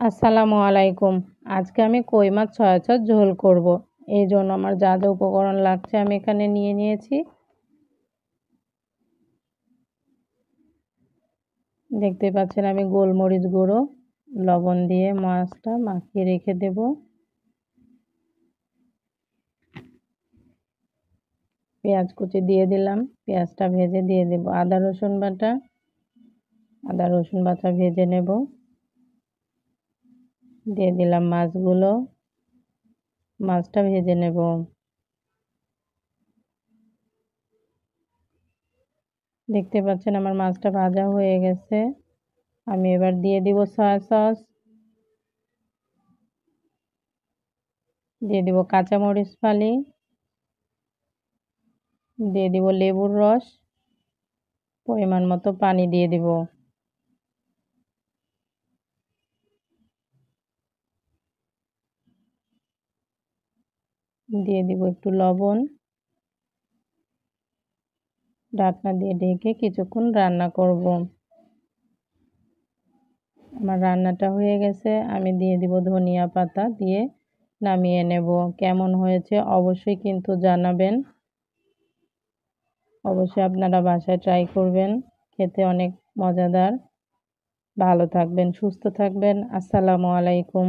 আসসালামু আলাইকুম। আজকে আমি কই মাছ সয়া ঝোল করব। এই জন্য আমার যা যা উপকরণ লাগছে আমি এখানে নিয়ে নিয়েছি। দেখতে পাচ্ছেন আমি গোলমরিচ গুঁড়ো লবণ দিয়ে মাছটা মাখিয়ে রেখে দেব। পেঁয়াজ কুচি দিয়ে দিলাম, পেঁয়াজটা ভেজে দিয়ে দেব। আদা রসুন বাটা ভেজে নেব। দিয়ে দিলাম মাছগুলো, মাছটা ভেজে নেব। দেখতে পাচ্ছেন আমার মাছটা ভাজা হয়ে গেছে। আমি এবার দিয়ে দিব সয়া সস, দিয়ে দিব কাঁচামরিচ ফালি, দিয়ে দিব লেবুর রস, পরিমাণ মতো পানি দিয়ে দিব। দিয়ে দিব একটু লবণ। ঢাকনা দিয়ে ঢেকে কিছুক্ষণ রান্না করব। আমার রান্নাটা হয়ে গেছে, আমি দিয়ে দিব ধনিয়া পাতা, দিয়ে নামিয়ে নেব। কেমন হয়েছে অবশ্যই কিন্তু জানাবেন। অবশ্যই আপনারা বাসায় ট্রাই করবেন, খেতে অনেক মজাদার। ভালো থাকবেন, সুস্থ থাকবেন। আসসালামু আলাইকুম।